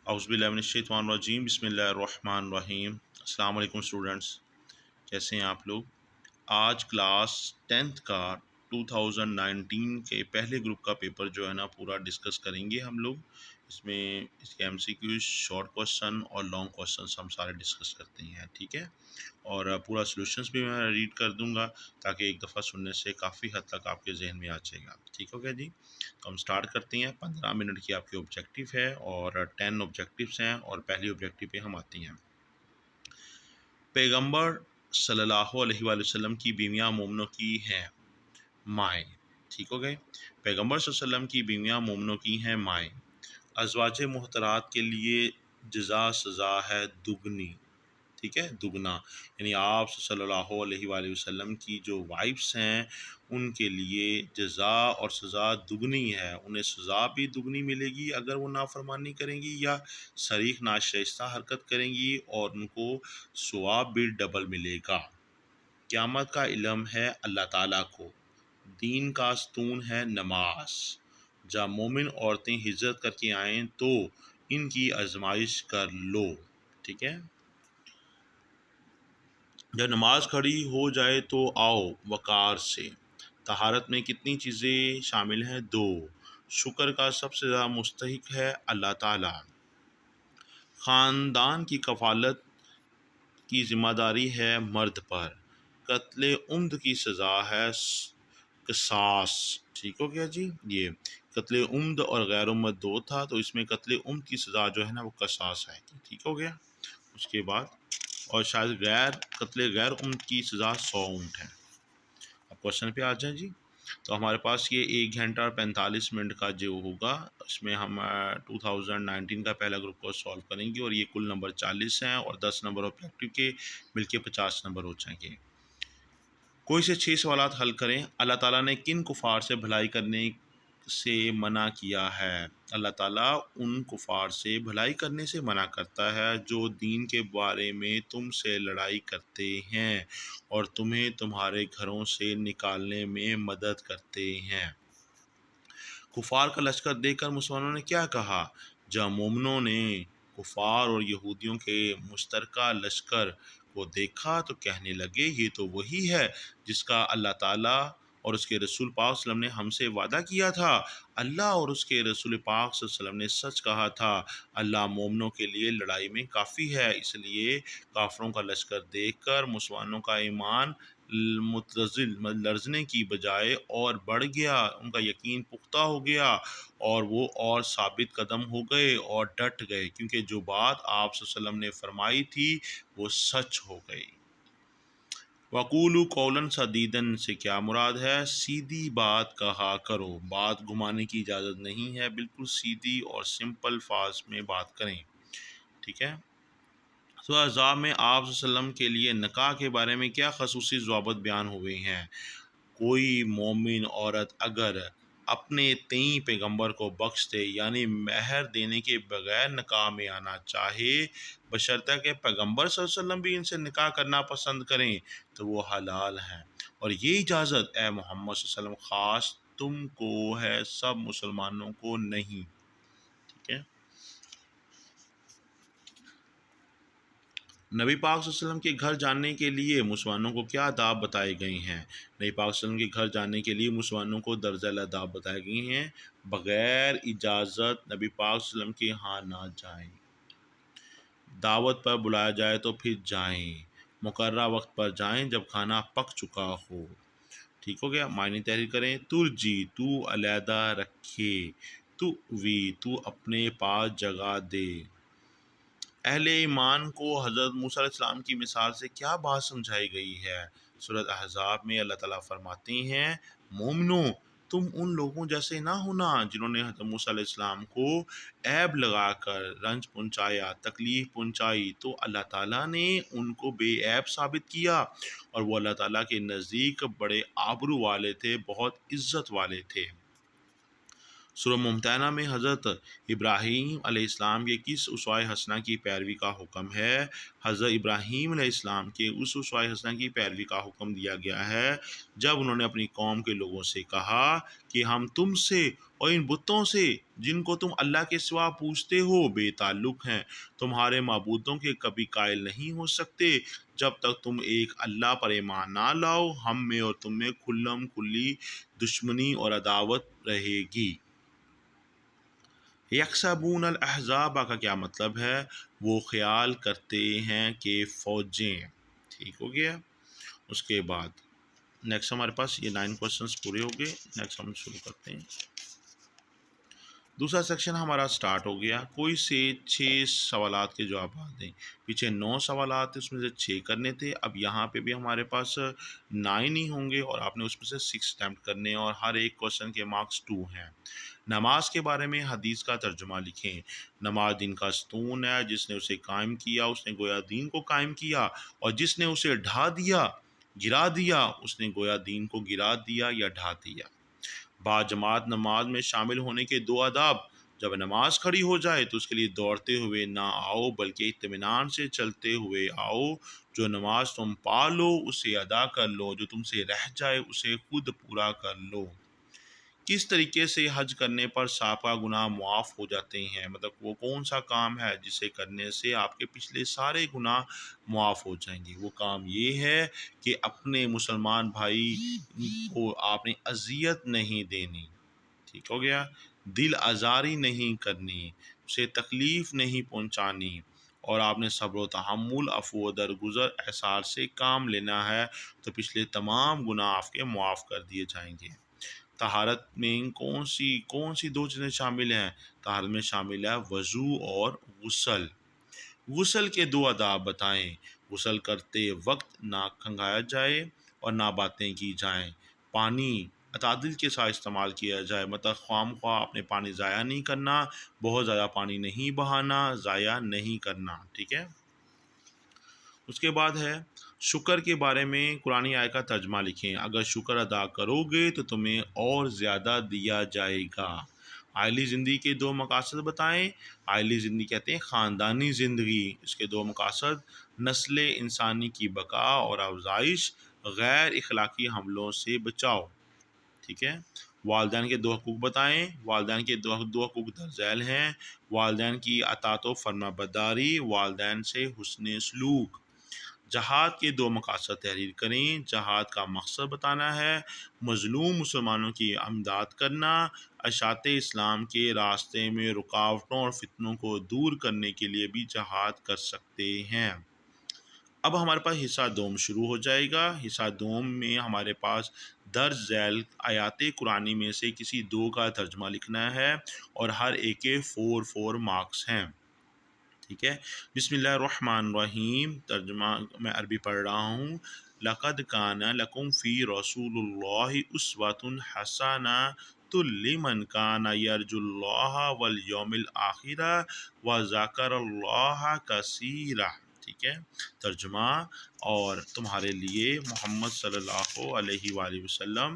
اعوذ باللہ من الشیطان الرجیم بسم اللہ الرحمن الرحیم۔ السلام علیکم اسٹوڈنٹس، کیسے ہیں آپ لوگ؟ آج کلاس 10th کا 2019 کے پہلے گروپ کا پیپر جو ہے نا پورا ڈسکس کریں گے ہم لوگ۔ اس میں اس کے MCQs، شارٹ کوسچن اور لانگ کوسچنس ہم سارے ڈسکس کرتے ہیں، ٹھیک ہے؟ اور پورا سولوشنس بھی میں ریڈ کر دوں گا تاکہ ایک دفعہ سننے سے کافی حد تک آپ کے ذہن میں آ جائے گا، ٹھیک ہو گیا جی؟ تو ہم سٹارٹ کرتے ہیں۔ 15 منٹ کی آپ کی آبجیکٹیو ہے اور 10 آبجیکٹیوس ہیں، اور پہلی آبجیکٹیو پہ ہم آتے ہیں۔ پیغمبر صلی اللہ علیہ وآلہ وسلم کی بیویاں مومنوں کی ہیں مائیں، ٹھیک ہو گئے؟ پیغمبر صلی اللہ علیہ وسلم کی بیویاں مومنوں کی ہیں مائیں۔ ازواج محترات کے لیے جزا سزا ہے دگنی، ٹھیک ہے، دگنا، یعنی آپ صلی اللہ علیہ وآلہ وسلم کی جو وائفس ہیں ان کے لیے جزا اور سزا دگنی ہے، انہیں سزا بھی دگنی ملے گی اگر وہ نافرمانی کریں گی یا صریح ناشائستہ حرکت کریں گی، اور ان کو ثواب بھی ڈبل ملے گا۔ قیامت کا علم ہے اللہ تعالیٰ کو، دین کا ستون ہے نماز۔ جب مومن عورتیں ہجرت کر کے آئیں تو ان کی آزمائش کر لو، ٹھیک ہے؟ جب نماز کھڑی ہو جائے تو آؤ وقار سے۔ طہارت میں کتنی چیزیں شامل ہیں؟ 2۔ شکر کا سب سے زیادہ مستحق ہے اللہ تعالیٰ۔ خاندان کی کفالت کی ذمہ داری ہے مرد پر۔ قتل عمد کی سزا ہے قصاص، ٹھیک ہو گیا جی؟ یہ قتل عمد اور غیر عمد 2 تھا، تو اس میں قتل عمد کی سزا جو ہے نا وہ قصاص ہے، ٹھیک ہو گیا؟ اس کے بعد اور شاید قتل غیر عمد کی سزا 100 اونٹ ہے۔ اب کوشچن پہ آ جائیں جی۔ تو ہمارے پاس یہ 1 گھنٹہ اور 45 منٹ کا جو ہوگا اس میں ہم 2019 کا پہلا گروپ کو سالو کریں گے، اور یہ کل نمبر 40 ہیں اور 10 نمبر آبجیکٹیو کے مل کے 50 نمبر ہو جائیں گے۔ کوئی سے 6 سوالات حل کریں۔ اللہ تعالیٰ نے کن کفار سے بھلائی کرنے سے منع کیا ہے؟ اللہ تعالیٰ ان کفار سے بھلائی کرنے سے منع کرتا ہے جو دین کے بارے میں تم سے لڑائی کرتے ہیں اور تمہیں تمہارے گھروں سے نکالنے میں مدد کرتے ہیں۔ کفار کا لشکر دیکھ کر مسلمانوں نے کیا کہا؟ جب مومنوں نے کفار اور یہودیوں کے مشترکہ لشکر کو دیکھا تو کہنے لگے یہ تو وہی ہے جس کا اللہ تعالیٰ اور اس کے رسول پاک صلی اللہ علیہ وسلم نے ہم سے وعدہ کیا تھا۔ اللہ اور اس کے رسول پاک صلی اللہ علیہ وسلم نے سچ کہا تھا۔ اللہ مومنوں کے لیے لڑائی میں کافی ہے، اس لیے کافروں کا لشکر دیکھ کر مسلمانوں کا ایمان لرزنے کی بجائے اور بڑھ گیا، ان کا یقین پختہ ہو گیا اور وہ اور ثابت قدم ہو گئے اور ڈٹ گئے، کیونکہ جو بات آپ صلی اللہ علیہ وسلم نے فرمائی تھی وہ سچ ہو گئی۔ وَقُولُوا قَوْلًا سَدِيدًا سے کیا مراد ہے؟ سیدھی بات کہا کرو، بات گھمانے کی اجازت نہیں ہے، بالکل سیدھی اور سمپل الفاظ میں بات کریں، ٹھیک ہے؟ سورہ احزاب میں آپ صلی اللہ علیہ وسلم کے لیے نکاح کے بارے میں کیا خصوصی ضوابط بیان ہوئے ہیں؟ کوئی مومن عورت اگر اپنے تئیں پیغمبر کو بخش دے، یعنی مہر دینے کے بغیر نکاح میں آنا چاہے، بشرطہ کہ پیغمبر صلی اللہ علیہ وسلم بھی ان سے نکاح کرنا پسند کریں تو وہ حلال ہیں، اور یہ اجازت اے محمد صلی اللہ علیہ وسلم خاص تم کو ہے، سب مسلمانوں کو نہیں، ٹھیک ہے؟ نبی پاک صلی اللہ علیہ وسلم کے گھر جانے کے لیے مسلمانوں کو کیا آداب بتائے گئے ہیں؟ نبی پاک صلی اللہ علیہ وسلم کے گھر جانے کے لیے مسلمانوں کو درجہ آداب بتائے گئے ہیں۔ بغیر اجازت نبی پاک صلی اللہ علیہ وسلم کے ہاں نہ جائیں، دعوت پر بلایا جائے تو پھر جائیں، مقررہ وقت پر جائیں جب کھانا پک چکا ہو، ٹھیک ہو گیا؟ معنی تحریر کریں۔ ترجی تو علیحدہ رکھے، تؤوی تو اپنے پاس جگہ دے۔ اہل ایمان کو حضرت موسیٰ علیہ السلام کی مثال سے کیا بات سمجھائی گئی ہے؟ سورۃ احزاب میں اللہ تعالیٰ فرماتے ہیں مومنو تم ان لوگوں جیسے نہ ہونا جنہوں نے حضرت موسیٰ علیہ السلام کو عیب لگا کر رنج پہنچایا، تکلیف پہنچائی، تو اللہ تعالیٰ نے ان کو بے عیب ثابت کیا، اور وہ اللہ تعالیٰ کے نزدیک بڑے آبرو والے تھے، بہت عزت والے تھے۔ سورہ ممتحنہ میں حضرت ابراہیم علیہ السلام کے کس اسوۂ حسنہ کی پیروی کا حکم ہے؟ حضرت ابراہیم علیہ السلام کے اس اسوۂ حسنہ کی پیروی کا حکم دیا گیا ہے جب انہوں نے اپنی قوم کے لوگوں سے کہا کہ ہم تم سے اور ان بتوں سے جن کو تم اللہ کے سوا پوجتے ہو بے تعلق ہیں، تمہارے معبودوں کے کبھی قائل نہیں ہو سکتے جب تک تم ایک اللہ پر ایمان نہ لاؤ، ہم میں اور تم میں کھلم کھلی دشمنی اور عداوت رہے گی۔ یکسبون الاحزاب کا کیا مطلب ہے؟ وہ خیال کرتے ہیں کہ فوجیں، ٹھیک ہو گیا۔ اس کے بعد نیکسٹ ہمارے پاس یہ 9 کوشچنس پورے ہو گئے۔ نیکسٹ ہم شروع کرتے ہیں۔ دوسرا سیکشن ہمارا سٹارٹ ہو گیا۔ کوئی سے 6 سوالات کے جوابات دیں۔ پیچھے 9 سوالات تھے، اس میں سے 6 کرنے تھے، اب یہاں پہ بھی ہمارے پاس 9 ہی ہوں گے اور آپ نے اس میں سے 6 اٹیمپٹ کرنے ہیں، اور ہر ایک کوشچن کے مارکس 2 ہیں۔ نماز کے بارے میں حدیث کا ترجمہ لکھیں۔ نماز دین کا ستون ہے، جس نے اسے قائم کیا اس نے گویا دین کو قائم کیا، اور جس نے اسے ڈھا دیا، گرا دیا، اس نے گویا دین کو گرا دیا یا ڈھا دیا۔ باجماعت نماز میں شامل ہونے کے 2 آداب: جب نماز کھڑی ہو جائے تو اس کے لیے دوڑتے ہوئے نہ آؤ بلکہ اطمینان سے چلتے ہوئے آؤ۔ جو نماز تم پا لو اسے ادا کر لو، جو تم سے رہ جائے اسے خود پورا کر لو۔ کس طریقے سے حج کرنے پر سابقہ گناہ معاف ہو جاتے ہیں؟ مطلب وہ کون سا کام ہے جسے کرنے سے آپ کے پچھلے سارے گناہ معاف ہو جائیں گے؟ وہ کام یہ ہے کہ اپنے مسلمان بھائی کو آپ نے اذیت نہیں دینی، ٹھیک ہو گیا، دل آزاری نہیں کرنی، اسے تکلیف نہیں پہنچانی، اور آپ نے صبر و تحمل، عفو و درگزر، احسان سے کام لینا ہے، تو پچھلے تمام گناہ آپ کے معاف کر دیے جائیں گے۔ طہارت میں کون سی 2 چیزیں شامل ہیں؟ طہارت میں شامل ہے وضو اور غسل۔ غسل کے 2 آداب بتائیں۔ غسل کرتے وقت نہ کھنگایا جائے اور نہ باتیں کی جائیں۔ پانی اعتدال کے ساتھ استعمال کیا جائے، مطلب خواہ خواہ اپنے پانی ضائع نہیں کرنا، بہت زیادہ پانی نہیں بہانا، ضائع نہیں کرنا، ٹھیک ہے۔ اس کے بعد ہے شکر کے بارے میں قرآن آیت کا ترجمہ لکھیں۔ اگر شکر ادا کرو گے تو تمہیں اور زیادہ دیا جائے گا۔ عائلی زندگی کے 2 مقاصد بتائیں۔ عائلی زندگی کہتے ہیں خاندانی زندگی، اس کے 2 مقاصد: نسل انسانی کی بقا اور افزائش، غیر اخلاقی حملوں سے بچاؤ، ٹھیک ہے۔ والدین کے 2 حقوق بتائیں۔ والدین کے 2 حقوق درج ذیل ہیں: والدین کی اطاعت و فرما برداری، والدین سے حسن سلوک۔ جہاد کے 2 مقاصد تحریر کریں۔ جہاد کا مقصد بتانا ہے، مظلوم مسلمانوں کی امداد کرنا، اشاعت اسلام کے راستے میں رکاوٹوں اور فتنوں کو دور کرنے کے لیے بھی جہاد کر سکتے ہیں۔ اب ہمارے پاس حصہ دوم شروع ہو جائے گا۔ حصہ دوم میں ہمارے پاس درج ذیل آیات قرآنی میں سے کسی 2 کا ترجمہ لکھنا ہے، اور ہر ایک کے 4 مارکس ہیں، ٹھیک ہے۔ بسم اللہ الرحمن الرحیم۔ ترجمہ میں عربی پڑھ رہا ہوں۔ لقد کان لکم فی رسول اللہ اسوۃ حسنۃ لمن کان یرجو اللہ والیوم الآخر وذکر اللہ کثیرا، ٹھیک ہے۔ ترجمہ: اور تمہارے لیے محمد صلی اللہ علیہ وآلہ وسلم،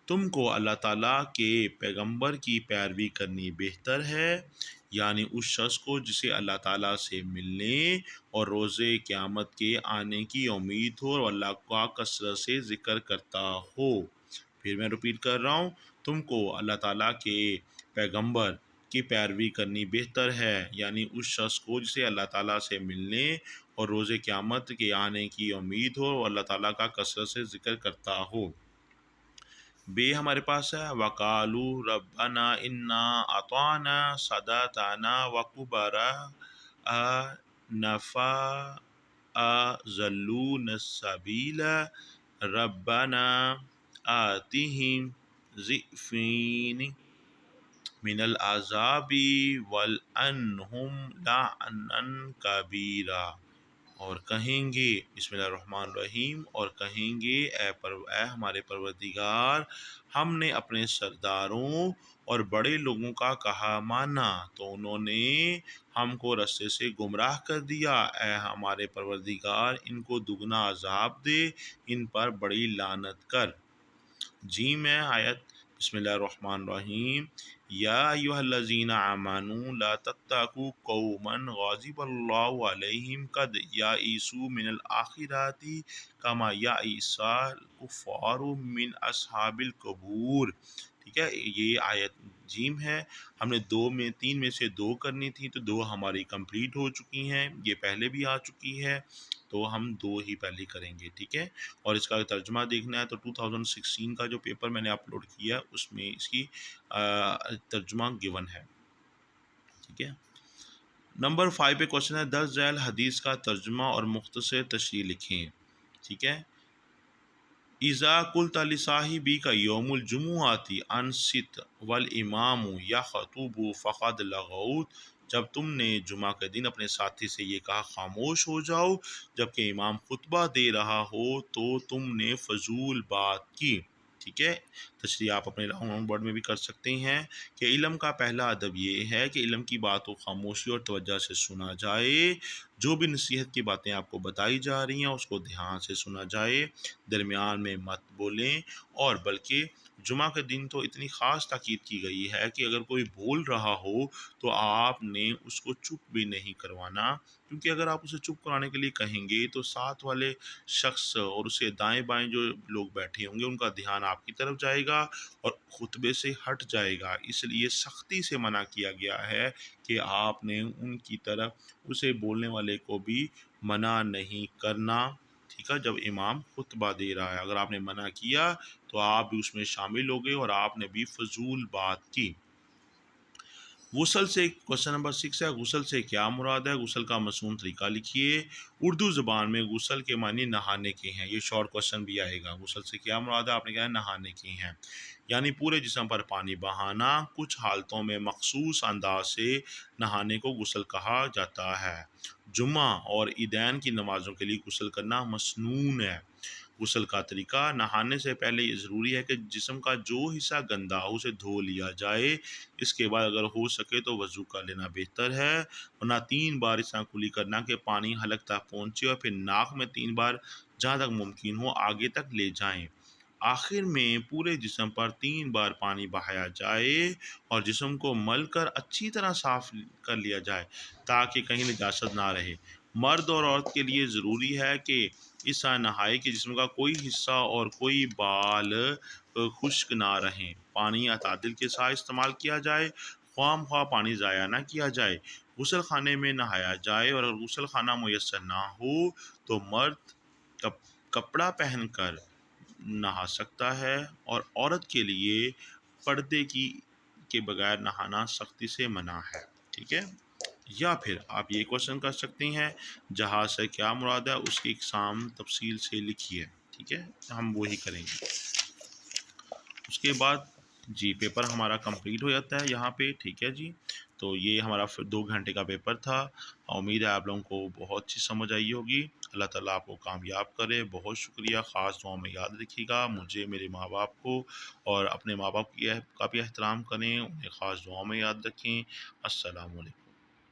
تم کو اللہ تعالیٰ کے پیغمبر کی پیروی کرنی بہتر ہے، یعنی اس شخص کو جسے اللہ تعالیٰ سے ملنے اور روز قیامت کے آنے کی امید ہو اور اللہ کا کثرت سے ذکر کرتا ہو۔ پھر میں رپیٹ کر رہا ہوں، تم کو اللہ تعالیٰ کے پیغمبر کی پیروی کرنی بہتر ہے، یعنی اس شخص کو جسے اللہ تعالیٰ سے ملنے اور روز قیامت کے آنے کی امید ہو اور اللہ تعالیٰ کا کثرت سے ذکر کرتا ہو۔ بے ہمارے پاس ہے وقالو ربنا انا اطعنا ساداتنا وکبراءنا فاضلونا السبیل ربنا آتهم ضعفین من العذاب والعنہم لعنا کبیرا۔ اور کہیں گے بسم اللہ الرحمن الرحیم، اور کہیں گے اے ہمارے پروردگار، ہم نے اپنے سرداروں اور بڑے لوگوں کا کہا مانا تو انہوں نے ہم کو رستے سے گمراہ کر دیا۔ اے ہمارے پروردگار، ان کو دگنا عذاب دے، ان پر بڑی لعنت کر۔ جی میں آیت بسم اللہ الرحمن الرحیم یا ایھا الذین آمنوا لا تتقوا قوما غضب اللہ علیہم قد یئسوا من الآخرۃ کما یئس الکفار من اصحاب القبور. ٹھیک ہے، یہ آیت جیم ہے. ہم نے تین میں سے دو کرنی تھی، تو دو ہماری کمپلیٹ ہو چکی ہیں، یہ پہلے بھی آ چکی ہے، تو ہم دو ہی پہلے کریں گے. ٹھیک ہے، اور اس کا ترجمہ دیکھنا ہے تو 2016 کا جو پیپر میں نے اپلوڈ کیا اس میں اس کی ترجمہ گیون ہے. ٹھیک ہے، نمبر 5 پہ کوشچن ہے، درج ذیل حدیث کا ترجمہ اور مختصر تشریح لکھیں. ٹھیک ہے، اذا قلت لصاحبك یوم الجمعۃ انصت والامام یخطب فقد لغوت. جب تم نے جمعہ کے دن اپنے ساتھی سے یہ کہا خاموش ہو جاؤ جبکہ امام خطبہ دے رہا ہو تو تم نے فضول بات کی. ٹھیک ہے، تشریح آپ اپنے لانگ بورڈ میں بھی کر سکتے ہیں کہ علم کا پہلا ادب یہ ہے کہ علم کی بات کو خاموشی اور توجہ سے سنا جائے. جو بھی نصیحت کی باتیں آپ کو بتائی جا رہی ہیں اس کو دھیان سے سنا جائے، درمیان میں مت بولیں. اور بلکہ جمعہ کے دن تو اتنی خاص تاکید کی گئی ہے کہ اگر کوئی بول رہا ہو تو آپ نے اس کو چپ بھی نہیں کروانا، کیونکہ اگر آپ اسے چپ کرانے کے لیے کہیں گے تو ساتھ والے شخص اور اسے دائیں بائیں جو لوگ بیٹھے ہوں گے ان کا دھیان آپ کی طرف جائے گا اور خطبے سے ہٹ جائے گا. اس لیے سختی سے منع کیا گیا ہے کہ آپ نے ان کی طرف اسے بولنے والے کو بھی منع نہیں کرنا. ٹھیک ہے، جب امام خطبہ دے رہا ہے اگر آپ نے منع کیا تو آپ بھی اس میں شامل ہو گئے اور آپ نے بھی فضول بات کی. غسل سے کوشچن نمبر 6 ہے، غسل سے کیا مراد ہے؟ غسل کا مصنون طریقہ لکھیے. اردو زبان میں غسل کے معنی نہانے کے ہیں. یہ شارٹ کوشچن بھی آئے گا. غسل سے کیا مراد ہے؟ آپ نے کہا نہانے کے ہیں، یعنی پورے جسم پر پانی بہانا. کچھ حالتوں میں مخصوص انداز سے نہانے کو غسل کہا جاتا ہے. جمعہ اور عیدین کی نمازوں کے لیے غسل کرنا مسنون ہے. غسل کا طریقہ، نہانے سے پہلے یہ ضروری ہے کہ جسم کا جو حصہ گندا ہو اسے دھو لیا جائے. اس کے بعد اگر ہو سکے تو وضو کر لینا بہتر ہے، ورنہ 3 بار اس طرح کلی کرنا کہ پانی حلق تک پہنچے اور پھر ناک میں 3 بار جہاں تک ممکن ہو آگے تک لے جائیں. آخر میں پورے جسم پر 3 بار پانی بہایا جائے اور جسم کو مل کر اچھی طرح صاف کر لیا جائے تاکہ کہیں نجاست نہ رہے. مرد اور عورت کے لیے ضروری ہے کہ اس طرح نہائے کہ جسم کا کوئی حصہ اور کوئی بال خشک نہ رہیں. پانی اعتدال کے ساتھ استعمال کیا جائے، خواہ خواہ پانی ضائع نہ کیا جائے. غسل خانے میں نہایا جائے اور اگر غسل خانہ میسر نہ ہو تو مرد کپڑا پہن کر نہا سکتا ہے، اور عورت کے لیے پردے کے بغیر نہانا سختی سے منع ہے. ٹھیک ہے، یا پھر آپ یہ کوشچن کر سکتے ہیں جہاز سے کیا مراد ہے، اس کی اقسام تفصیل سے لکھیے. ٹھیک ہے، ہم وہی کریں گے. اس کے بعد جی پیپر ہمارا کمپلیٹ ہو جاتا ہے یہاں پہ. ٹھیک ہے جی، تو یہ ہمارا 2 گھنٹے کا پیپر تھا. امید ہے آپ لوگوں کو بہت چیز سمجھ آئی ہوگی. اللہ تعالیٰ آپ کو کامیاب کرے. بہت شکریہ. خاص دعاؤں میں یاد رکھیے گا مجھے، میرے ماں باپ کو، اور اپنے ماں باپ کا بھی احترام کریں، انہیں خاص دعاؤں میں یاد رکھیں. السلام علیکم.